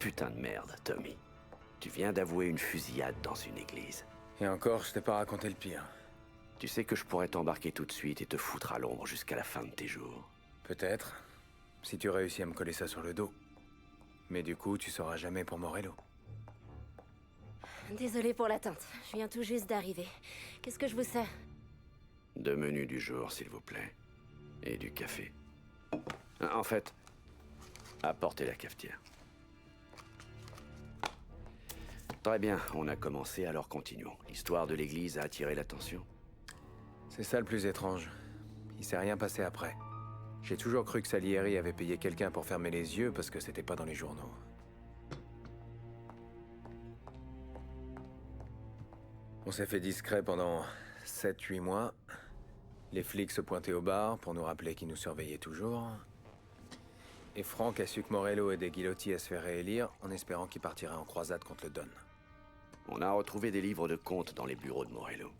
putain de merde, Tommy. Tu viens d'avouer une fusillade dans une église. Et encore, je t'ai pas raconté le pire. Tu sais que je pourrais t'embarquer tout de suite et te foutre à l'ombre jusqu'à la fin de tes jours. Peut-être, si tu réussis à me coller ça sur le dos. Mais du coup, tu sauras jamais pour Morello. Désolée pour l'attente, je viens tout juste d'arriver. Qu'est-ce que je vous sers? 2 menus du jour, s'il vous plaît. Et du café. En fait, apportez la cafetière. Très bien, on a commencé, alors continuons. L'histoire de l'église a attiré l'attention. C'est ça le plus étrange. Il s'est rien passé après. J'ai toujours cru que Salieri avait payé quelqu'un pour fermer les yeux parce que c'était pas dans les journaux. On s'est fait discret pendant 7-8 mois. Les flics se pointaient au bar pour nous rappeler qu'ils nous surveillaient toujours. Et Franck a su que Morello aidait Guilotti à se faire réélire en espérant qu'il partirait en croisade contre le Don. On a retrouvé des livres de comptes dans les bureaux de Morello.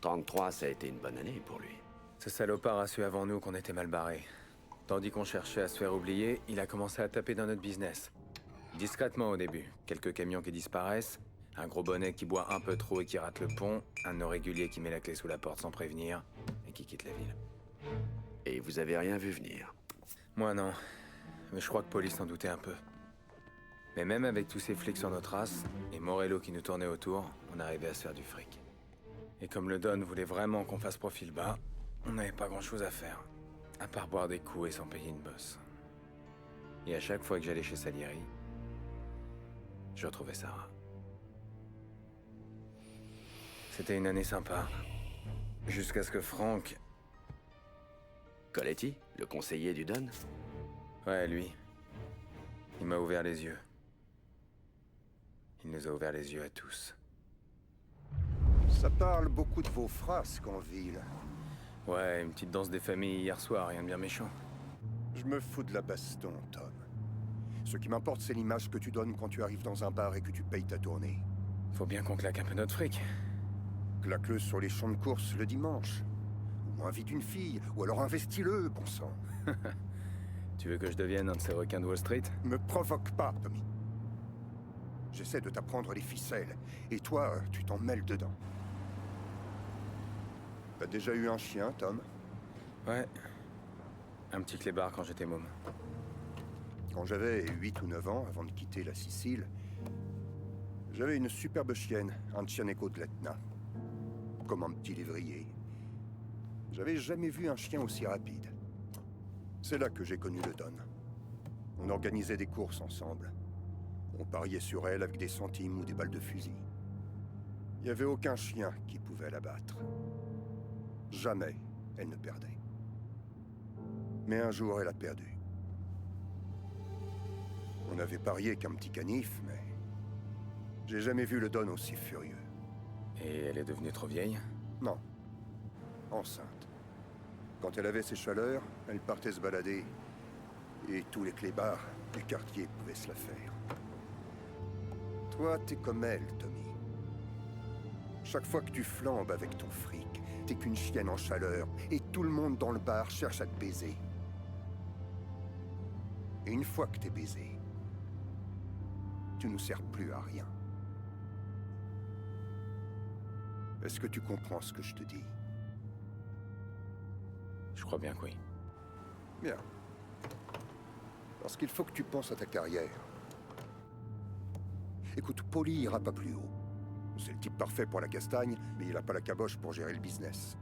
33, ça a été une bonne année pour lui. Ce salopard a su avant nous qu'on était mal barrés. Tandis qu'on cherchait à se faire oublier, il a commencé à taper dans notre business. Discrètement au début. Quelques camions qui disparaissent, un gros bonnet qui boit un peu trop et qui rate le pont, un de nos réguliers qui met la clé sous la porte sans prévenir, et qui quitte la ville. Et vous avez rien vu venir? Moi non, mais je crois que Police s'en doutait un peu. Mais même avec tous ces flics sur notre race, et Morello qui nous tournait autour, on arrivait à se faire du fric. Et comme le Don voulait vraiment qu'on fasse profil bas, on n'avait pas grand-chose à faire, à part boire des coups et s'en payer une bosse. Et à chaque fois que j'allais chez Salieri, je retrouvais Sarah. C'était une année sympa. Jusqu'à ce que Franck... Coletti, le conseiller du Don? Ouais, lui. Il m'a ouvert les yeux. Il nous a ouvert les yeux à tous. Ça parle beaucoup de vos frasques en ville. Ouais, une petite danse des familles hier soir, rien de bien méchant. Je me fous de la baston, Tom. Ce qui m'importe, c'est l'image que tu donnes quand tu arrives dans un bar et que tu payes ta tournée. Faut bien qu'on claque un peu notre fric. Claque-le sur les champs de course le dimanche. Ou invite une fille, ou alors investis-le, bon sang. Tu veux que je devienne un de ces requins de Wall Street? Me provoque pas, Tommy. J'essaie de t'apprendre les ficelles, et toi, tu t'en mêles dedans. T'as déjà eu un chien, Tom? Ouais. Un petit clébard quand j'étais môme. Quand j'avais 8 ou 9 ans, avant de quitter la Sicile, j'avais une superbe chienne, un Cianeco de l'Etna. Comme un petit lévrier. J'avais jamais vu un chien aussi rapide. C'est là que j'ai connu le Don. On organisait des courses ensemble. On pariait sur elle avec des centimes ou des balles de fusil. Il n'y avait aucun chien qui pouvait la battre. Jamais elle ne perdait. Mais un jour, elle a perdu. On avait parié qu'un petit canif, mais... j'ai jamais vu le Don aussi furieux. Et elle est devenue trop vieille? Non. Enceinte. Quand elle avait ses chaleurs, elle partait se balader. Et tous les clébards du quartier pouvaient se la faire. Toi, t'es comme elle, Tommy. Chaque fois que tu flambes avec ton fric, t'es qu'une chienne en chaleur, et tout le monde dans le bar cherche à te baiser. Et une fois que t'es baisé, tu nous sers plus à rien. Est-ce que tu comprends ce que je te dis? Je crois bien que oui. Bien. Parce qu'il faut que tu penses à ta carrière. Écoute, Paulie ira pas plus haut. C'est le type parfait pour la castagne, mais il a pas la caboche pour gérer le business.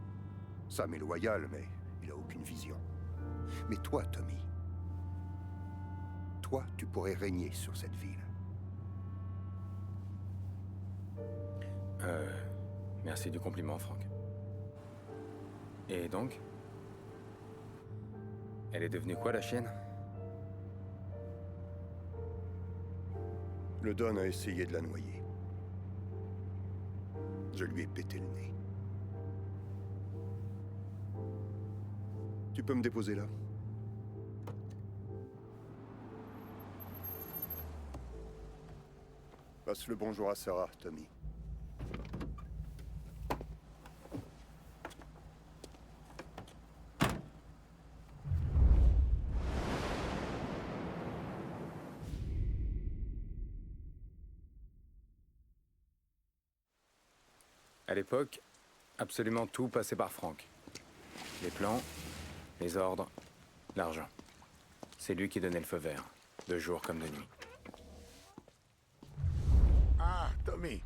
Sam est loyal, mais il a aucune vision. Mais toi, Tommy, toi, tu pourrais régner sur cette ville. Merci du compliment, Franck. Et donc? Elle est devenue quoi, la chienne? Le Don a essayé de la noyer. Je lui ai pété le nez. Tu peux me déposer là? Passe le bonjour à Sarah, Tommy. l'époque, absolument tout passait par Frank. Les plans, les ordres, l'argent. C'est lui qui donnait le feu vert, de jour comme de nuit. Ah, Tommy.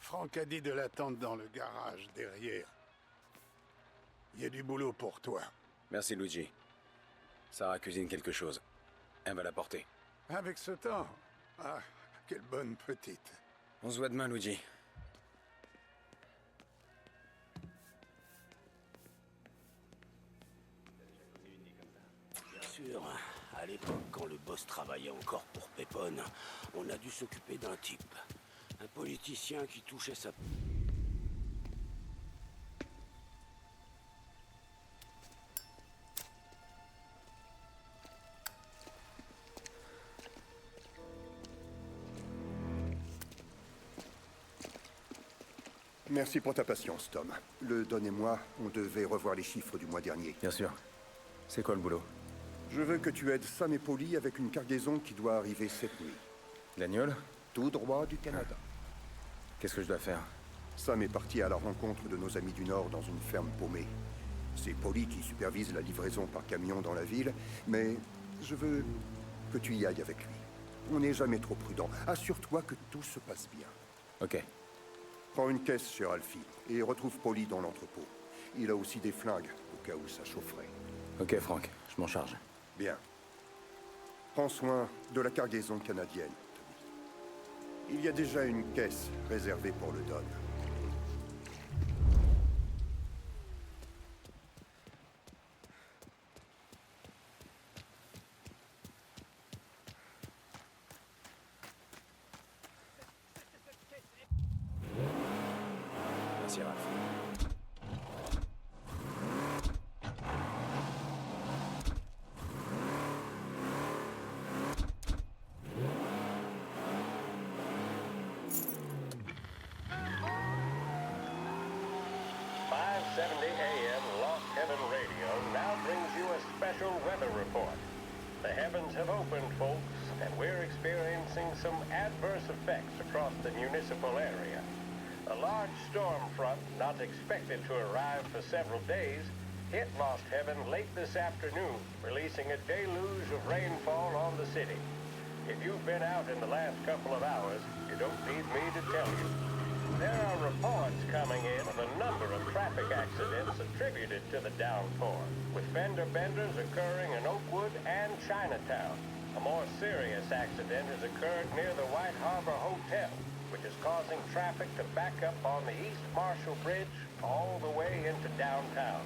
Franck a dit de l'attendre dans le garage, derrière. Il y a du boulot pour toi. Merci, Luigi. Sarah cuisine quelque chose. Elle va l'apporter. Avec ce temps. Ah, quelle bonne petite. On se voit demain, Luigi. Bien sûr, à l'époque, quand le boss travaillait encore pour Pépone, on a dû s'occuper d'un type. Un politicien qui touchait sa... Merci pour ta patience, Tom. Le Don et moi, on devait revoir les chiffres du mois dernier. Bien sûr. C'est quoi le boulot? Je veux que tu aides Sam et Polly avec une cargaison qui doit arriver cette nuit. L'agneau? Tout droit du Canada. Qu'est-ce que je dois faire? Sam est parti à la rencontre de nos amis du Nord dans une ferme paumée. C'est Polly qui supervise la livraison par camion dans la ville, mais je veux que tu y ailles avec lui. On n'est jamais trop prudent. Assure-toi que tout se passe bien. Ok. Prends une caisse chez Alfie et retrouve Polly dans l'entrepôt. Il a aussi des flingues, au cas où ça chaufferait. Ok, Franck. Je m'en charge. Bien. Prends soin de la cargaison canadienne, Tommy. Il y a déjà une caisse réservée pour le Don. Merci, Ralph. Lost Heaven Radio now brings you a special weather report. The heavens have opened, folks, and we're experiencing some adverse effects across the municipal area. A large storm front, not expected to arrive for several days, hit Lost Heaven late this afternoon, releasing a deluge of rainfall on the city. If you've been out in the last couple of hours, you don't need me to tell you. There are reports coming in of a number of traffic accidents attributed to the downpour, with fender benders occurring in Oakwood and Chinatown. A more serious accident has occurred near the White Harbor Hotel, which is causing traffic to back up on the East Marshall Bridge all the way into downtown.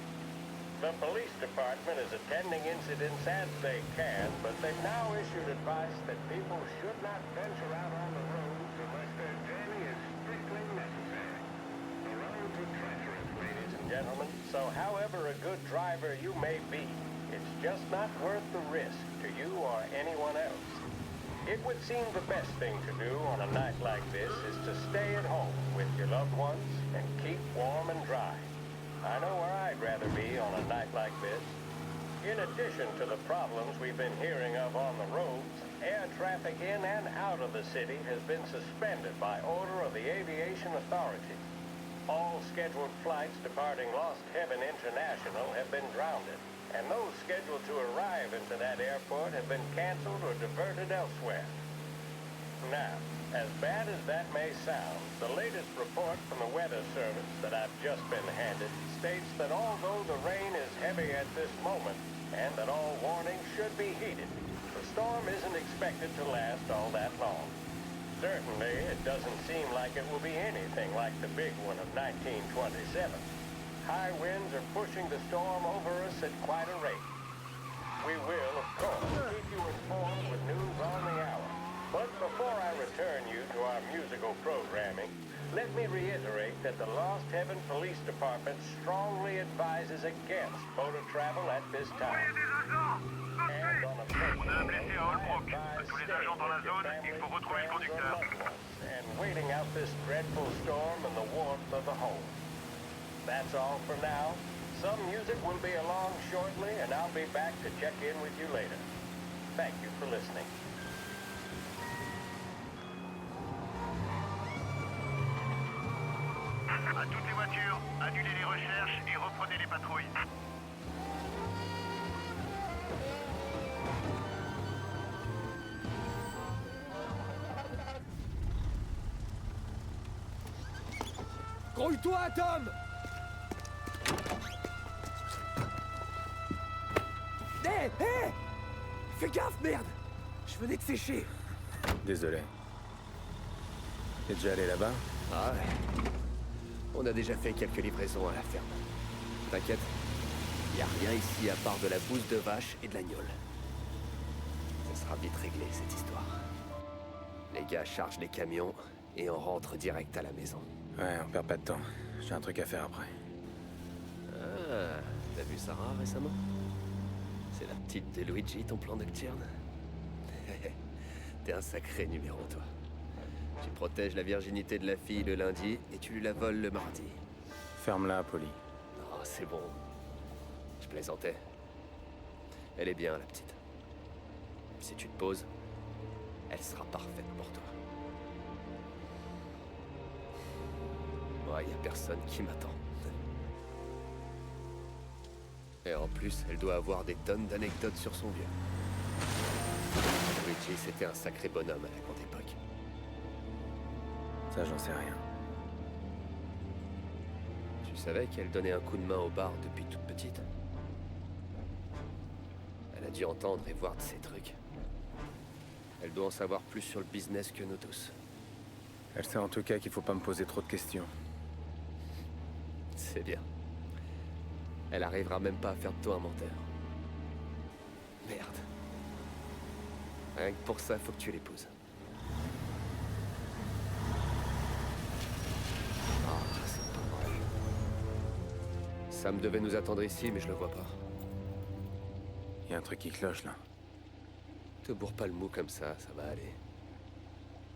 The police department is attending incidents as they can, but they've now issued advice that people should not venture out on the roads unless their journey is strictly necessary. The roads are treacherous, ladies and gentlemen, so however a good driver you may be, it's just not worth the risk to you or anyone else. It would seem the best thing to do on a night like this is to stay at home with your loved ones and keep warm and dry. I know where I'd rather be on a night like this. In addition to the problems we've been hearing of on the roads, air traffic in and out of the city has been suspended by order of the aviation authorities. All scheduled flights departing Lost Heaven International have been grounded, and those scheduled to arrive into that airport have been canceled or diverted elsewhere. Now, as bad as that may sound, the latest report from the Weather Service that I've just been handed states that although the rain is heavy at this moment, and that all warnings should be heeded, the storm isn't expected to last all that long. Certainly, it doesn't seem like it will be anything like the big one of 1927. High winds are pushing the storm over us at quite a rate. We will, of course, keep you informed with news on the hour. But before I return you to our musical programming, let me reiterate that the Lost Heaven Police Department strongly advises against motor travel at this time. And on a personal note, I advise staying with your family, friends, or loved ones, and waiting out this dreadful storm in the warmth of the home. That's all for now. Some music will be along shortly, and I'll be back to check in with you later. Thank you for listening. À toutes les voitures, annulez les recherches et reprenez les patrouilles. Grouille-toi, Tom! Hé, hé! Fais gaffe, merde! Je venais de sécher. Désolé. T'es déjà allé là-bas? Ah ouais. On a déjà fait quelques livraisons à la ferme. T'inquiète, y a rien ici à part de la bouse de vache et de l'agneau. Ça sera vite réglé, cette histoire. Les gars chargent les camions et on rentre direct à la maison. Ouais, on perd pas de temps. J'ai un truc à faire après. Ah, t'as vu Sarah récemment? C'est la petite de Luigi, ton plan nocturne? T'es un sacré numéro, toi. Tu protèges la virginité de la fille le lundi et tu lui la voles le mardi. Ferme-la, Polly. Oh, c'est bon. Je plaisantais. Elle est bien, la petite. Si tu te poses, elle sera parfaite pour toi. Moi, y a personne qui m'attend. Et en plus, elle doit avoir des tonnes d'anecdotes sur son vieux. Luigi, c'était un sacré bonhomme à la grande époque. Ça, j'en sais rien. Tu savais qu'elle donnait un coup de main au bar depuis toute petite? Elle a dû entendre et voir de ces trucs. Elle doit en savoir plus sur le business que nous tous. Elle sait en tout cas qu'il faut pas me poser trop de questions. C'est bien. Elle arrivera même pas à faire de toi un menteur. Merde. Rien que pour ça, faut que tu l'épouses. Ah, c'est pas vrai. Sam devait nous attendre ici, mais je le vois pas. Y a un truc qui cloche, là. Te bourre pas le mou comme ça va aller.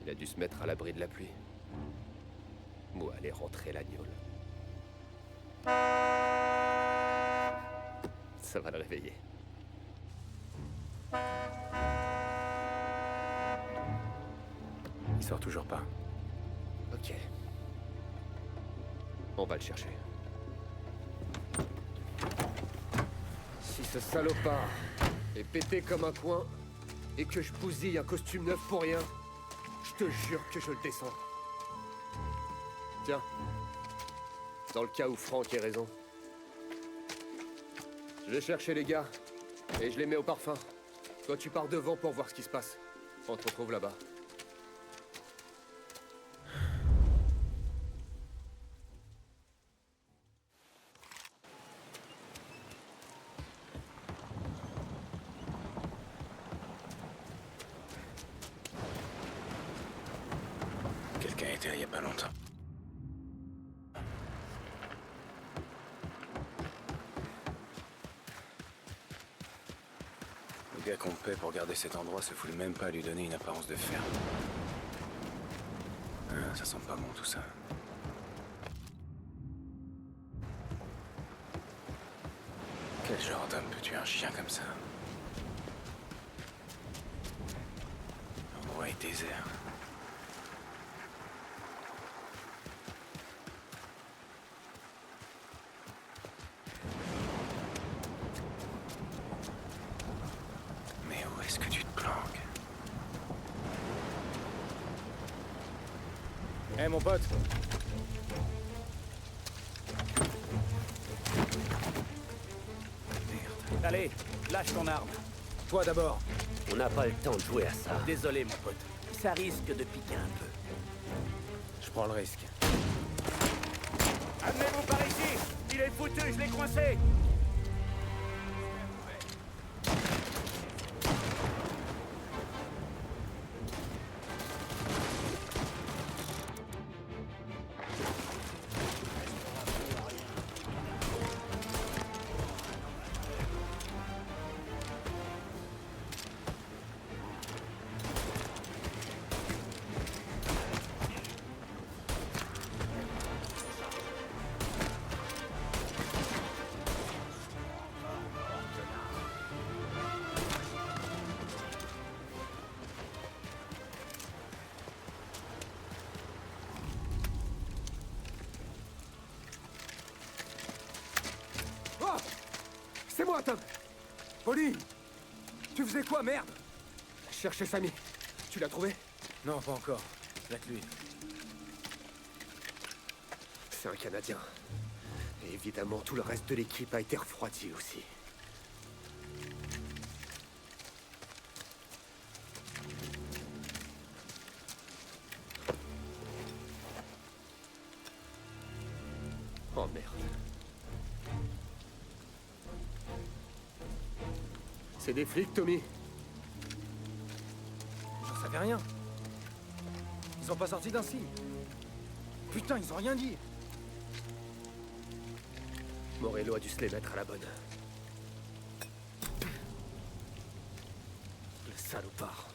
Il a dû se mettre à l'abri de la pluie. Ou aller rentrer l'agneau. Ça va le réveiller. Il sort toujours pas. Ok. On va le chercher. Si ce salopard est pété comme un coin et que je bousille un costume neuf pour rien, je te jure que je le descends. Tiens. Dans le cas où Franck ait raison. Je vais chercher les gars et je les mets au parfum. Toi, tu pars devant pour voir ce qui se passe. On te retrouve là-bas. Quelqu'un était là il y a pas longtemps. Le gars qu'on paie pour garder cet endroit se fout même pas à lui donner une apparence de ferme. Ah, ça sent pas bon tout ça. Quel genre d'homme peut tuer un chien comme ça? L'endroit est désert. Mais où est-ce que tu te planques? Hé mon pote! Allez, lâche ton arme. Toi d'abord! On n'a pas le temps de jouer à ça. Désolé, mon pote. Ça risque de piquer un peu. Je prends le risque. Amenez-vous par ici. Il est foutu, je l'ai coincé. C'est moi, Tom! Polly! Tu faisais quoi, merde? Cherchez Sammy. Tu l'as trouvé? Non, pas encore. Y'a que lui. C'est un Canadien. Et évidemment, tout le reste de l'équipe a été refroidi aussi. Oh merde. C'est des flics, Tommy. J'en savais rien. Ils ont pas sorti d'un signe. Putain, ils ont rien dit. Morello a dû se les mettre à la bonne. Le salopard.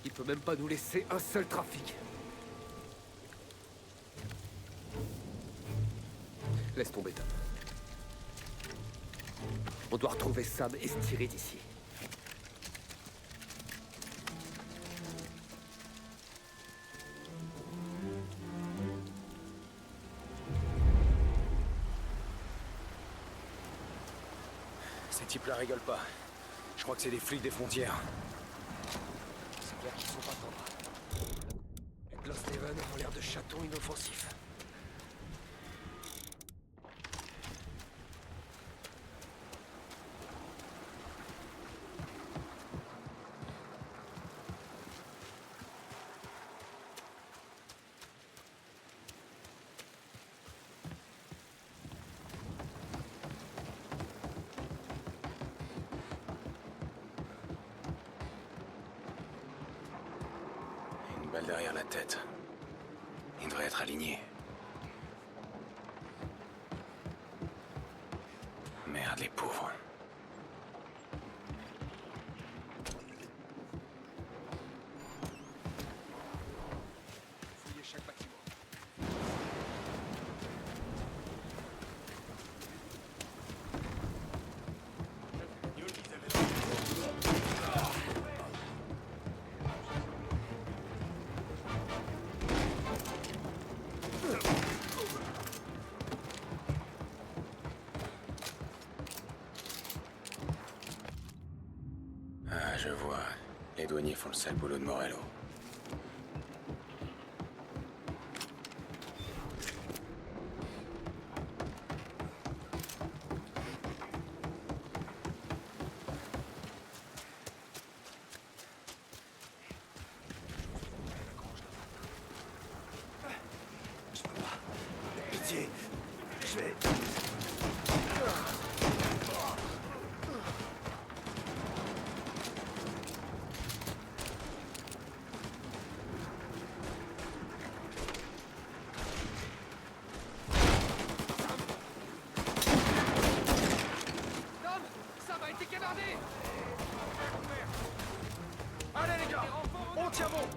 Il peut même pas nous laisser un seul trafic. Laisse tomber, Tom. On doit retrouver Sam et se tirer d'ici. Ces types-là rigolent pas. Je crois que c'est des flics des frontières. C'est clair qu'ils sont pas tendres. Les Glosshaven ont l'air de chatons inoffensifs. Une balle derrière la tête. Il devrait être aligné. Merde, les pauvres. Fouillez chaque bâtiment. Ah, je vois. Les douaniers font le sale boulot de Morello. Pitié, je vais... Tom, Sam a été canardé. Allez les gars, on tient bon.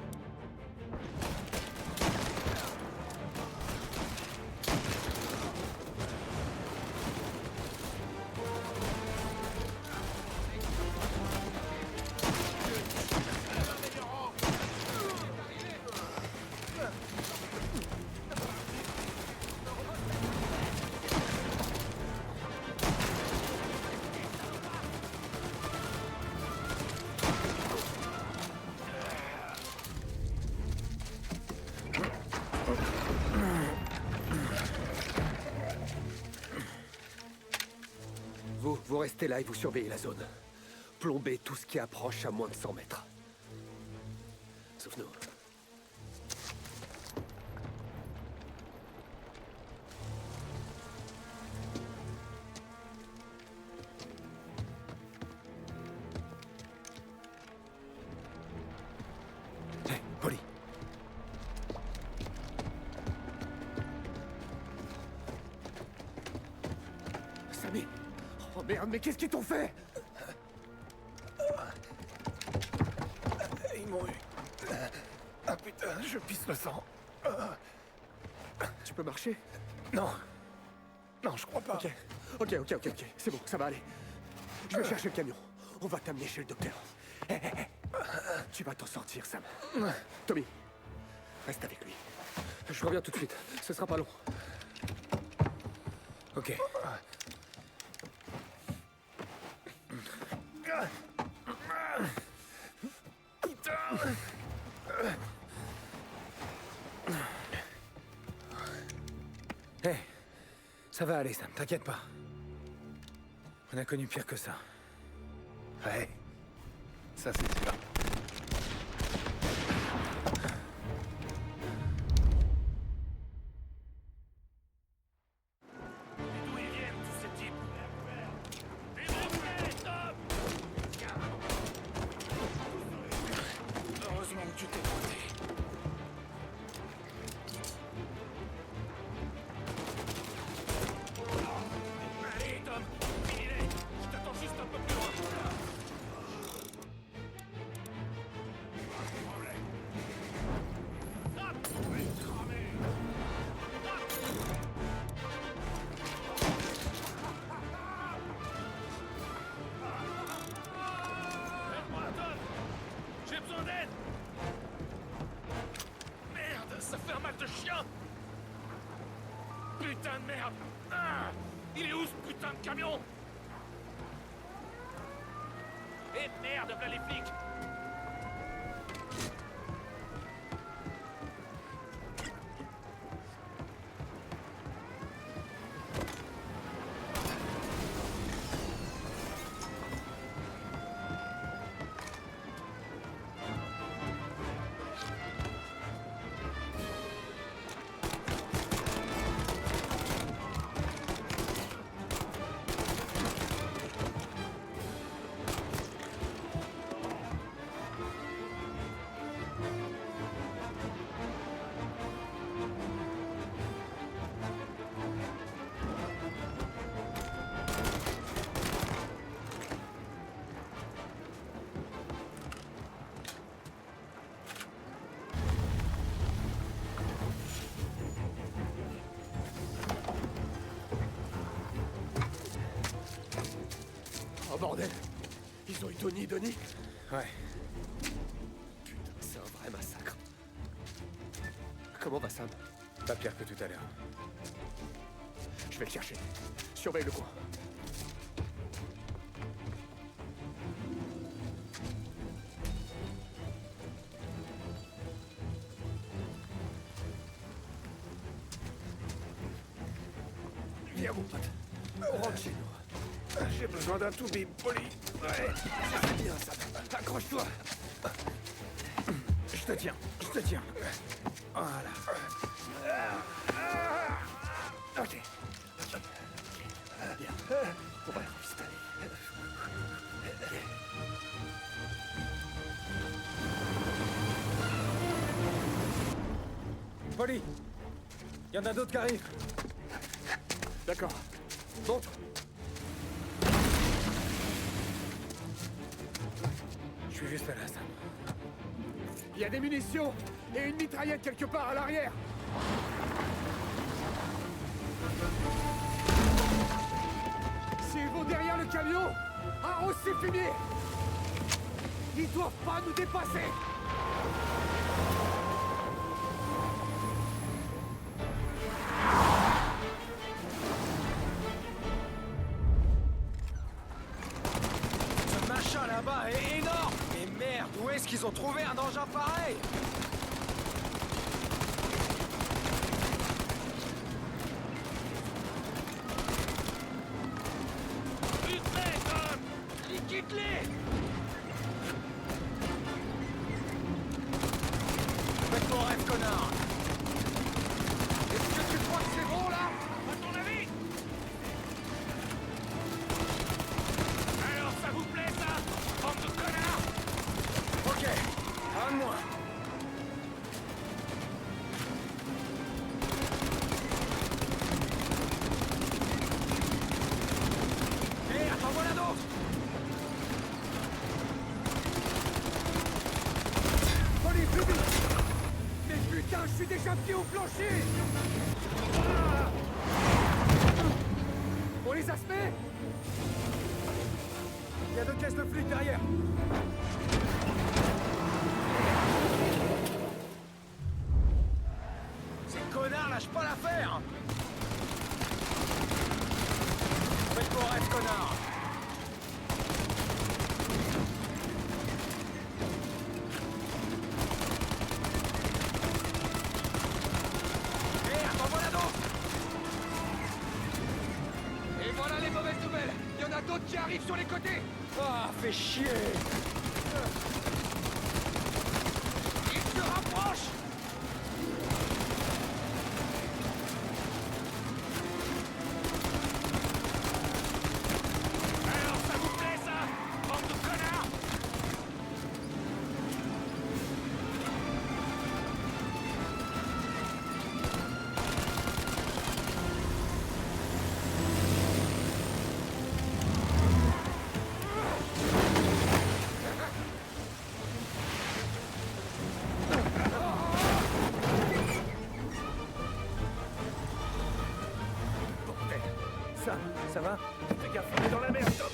Vous restez là et vous surveillez la zone. Plombez tout ce qui approche à moins de 100 mètres. Sauf nous. Hé, Polly. Sammy. Oh merde, mais qu'est-ce qu'ils t'ont fait? Ils m'ont eu. Ah putain, je pisse le sang. Tu peux marcher? Non. Non, je crois pas. Ok. C'est bon, ça va aller. Je vais chercher le camion. On va t'amener chez le docteur. Hé. Tu vas t'en sortir, Sam. Tommy, reste avec lui. Je reviens tout de suite. Ce sera pas long. Ok. Hé, ça va aller, Sam, t'inquiète pas. On a connu pire que ça. Ouais. Ça, c'est sûr. D'où ils viennent, tous ces types? Démontrez, Tom! Heureusement que tu t'es pointé. Allez, Tom, finis-les! Je t'attends juste un peu plus loin. Aide-moi, Tom! J'ai besoin d'aide! Merde, ça fait un mal de chien! Putain de merde! Ah, il est où ce putain de camion? Eh merde, voilà les flics! Oh bordel! Ils ont eu Donnie? Ouais. Putain, c'est un vrai massacre. Comment va Sam? Pas pire que tout à l'heure. Je vais le chercher. Surveille le coin. Viens mon pote. On rentre chez nous. J'ai besoin d'un toubib poli. Ouais, Ça c'est bien ça. Accroche-toi. Je te tiens. Voilà. Ok. Bien. On va s'installer. Polly, y en a d'autres qui arrivent. D'accord. Monte. Je suis juste là, Sam. Il y a des munitions et une mitraillette quelque part à l'arrière. S'ils vont derrière le camion, arrose ses fumiers. Ils doivent pas nous dépasser. Ce machin là-bas est énorme. Mais merde, où est-ce qu'ils ont trouvé un engin pareil? Vite fait, Tom! Liquide-les! Faites ton rêve, connard. Est-ce que tu crois que c'est bon, là? À ton avis? Alors, ça vous plaît, ça? Bande de connards! Ok, un de moins. Merde, en voilà d'autres. Allez, plus vite. Mais putain, je suis déjà pied au plancher. Ah. On les a semés. Il y a deux caisses de flics derrière. Ces connards lâchent pas l'affaire. Faites ton rêve, connard. arrive sur les côtés! Ah, fais chier! Il se rapproche! Alors, ça vous plaît, ça? Bande de connards! Ça va? Fais gaffe, on est dans la merde, Tom!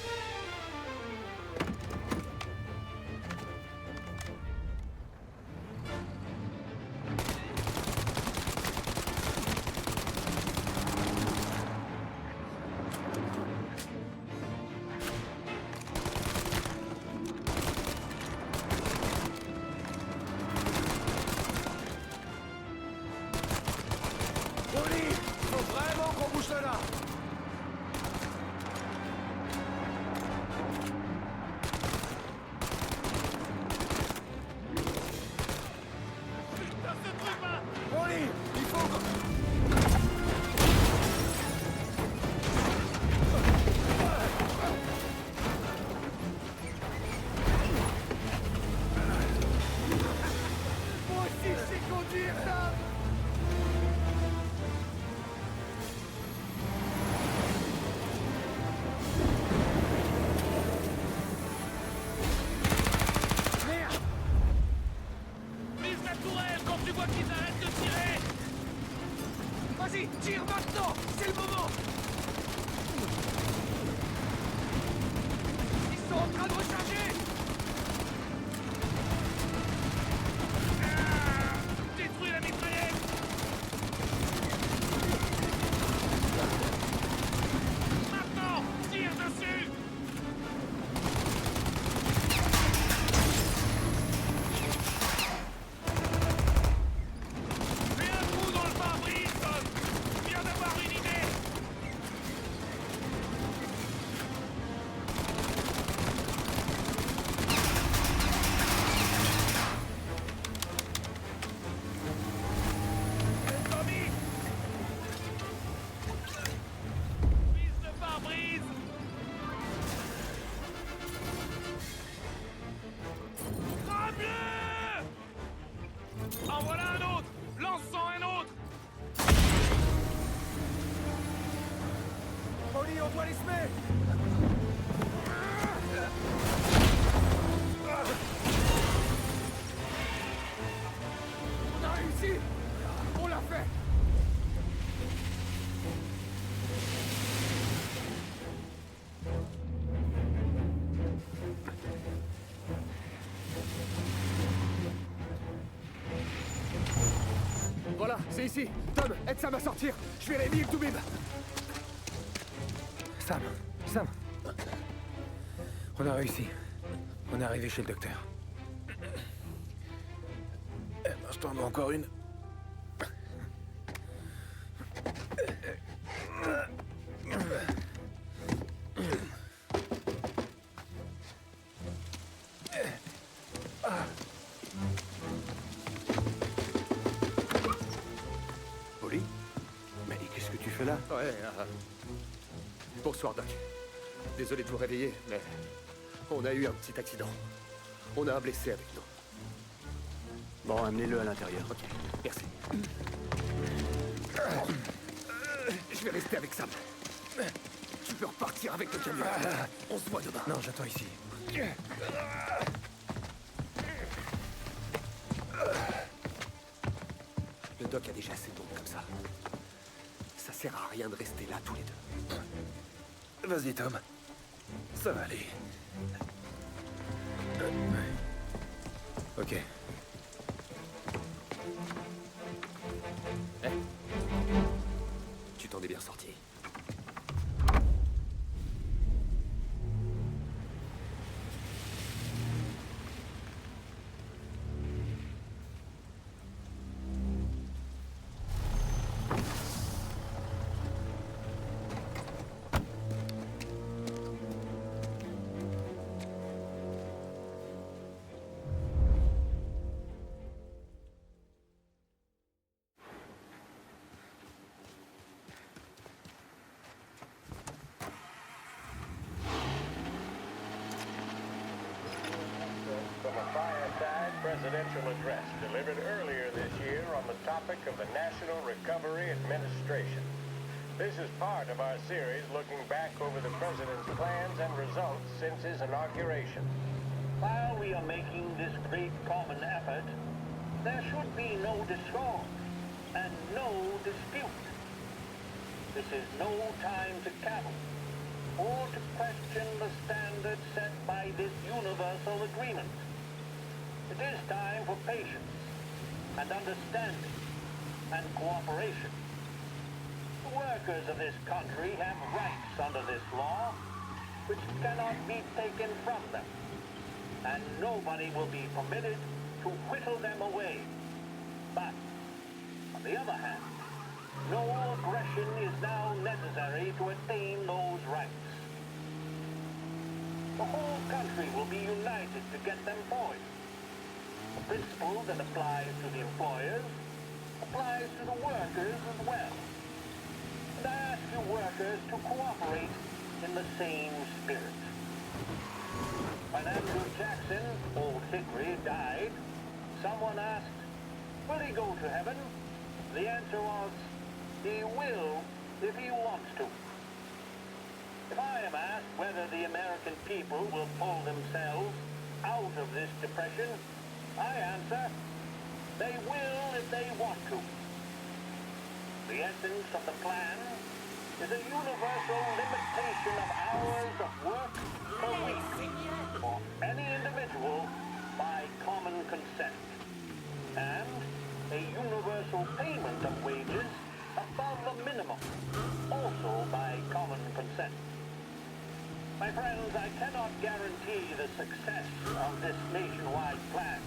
Tony! Faut vraiment qu'on bouge de là! Putain, ce truc, là! Tony! Il faut que... Moi aussi, je sais conduire, Tom! Merde! Vise la tourelle quand tu vois qu'ils arrêtent de tirer! Vas-y, tire maintenant! C'est le moment! Ils sont en train de recharger! Détruis la mitraillette! Maintenant! Tire dessus! Fais un trou dans le pare-brise, Tom! Je viens d'avoir une idée! Tommy! Vise le pare-brise! Crame-le! En voilà un autre! Lance-en un autre! Oli, on doit les semer! On a réussi! On l'a fait! Voilà, c'est ici. Tom, aide Sam à sortir. Je vais réveiller le Toubib. Sam. On a réussi. On est arrivé chez le docteur. Eh ben, je t'en dois encore une. Polly? Mais qu'est-ce que tu fais là? Ouais, bonsoir, Doc. Désolé de vous réveiller, mais on a eu un petit accident. On a un blessé avec nous. Bon, amenez-le à l'intérieur. Ok, merci. Je vais rester avec Sam. Tu peux repartir avec le camion. On se voit demain. Non, j'attends ici. Le doc a déjà assez d'ombre comme ça. Ça sert à rien de rester là tous les deux. Vas-y, Tom. Ça va aller. Ok. Tu t'en es bien sorti. presidential address delivered earlier this year on the topic of the National Recovery Administration. This is part of our series looking back over the president's plans and results since his inauguration. While we are making this great common effort, there should be no discord and no dispute. This is no time to cavil or to question the standards set by this universal agreement. It is time for patience and understanding and cooperation. The workers of this country have rights under this law which cannot be taken from them, and nobody will be permitted to whittle them away. But, on the other hand, no aggression is now necessary to attain those rights. The whole country will be united to get them for you. The principle that applies to the employers applies to the workers as well. And I ask you workers to cooperate in the same spirit. When Andrew Jackson, Old Hickory, died, someone asked, will he go to heaven? The answer was, he will if he wants to. If I am asked whether the American people will pull themselves out of this depression, I answer, they will if they want to. The essence of the plan is a universal limitation of hours of work per week for any individual by common consent, and a universal payment of wages above the minimum, also by common consent. My friends, I cannot guarantee the success of this nationwide plan,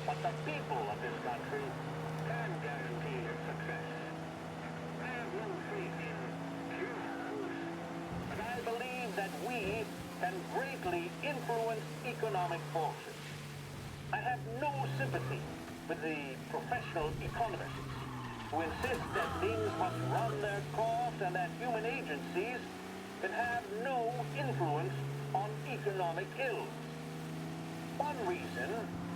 but the people of this country can guarantee its success. I have no faith in heroes, but I believe that we can greatly influence economic forces. I have no sympathy with the professional economists who insist that things must run their course and that human agencies can have no influence on economic ills. One reason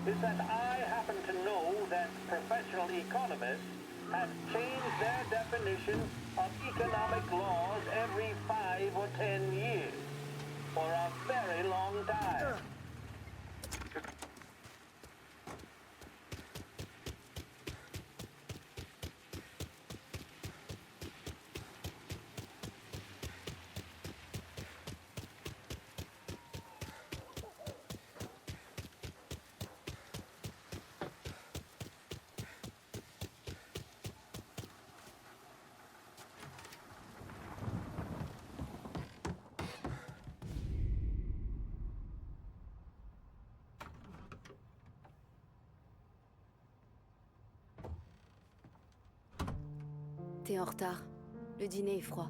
is that I happen to know that professional economists have changed their definition of economic laws every 5 or 10 years, for a very long time. T'es en retard. Le dîner est froid.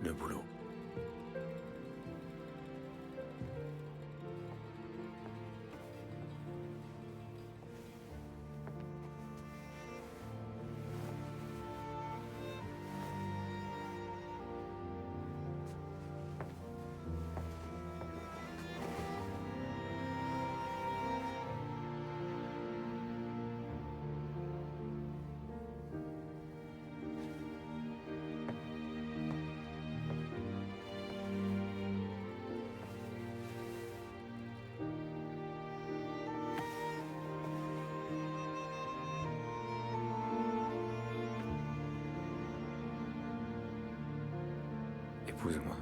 Le boulot. Épouse-moi.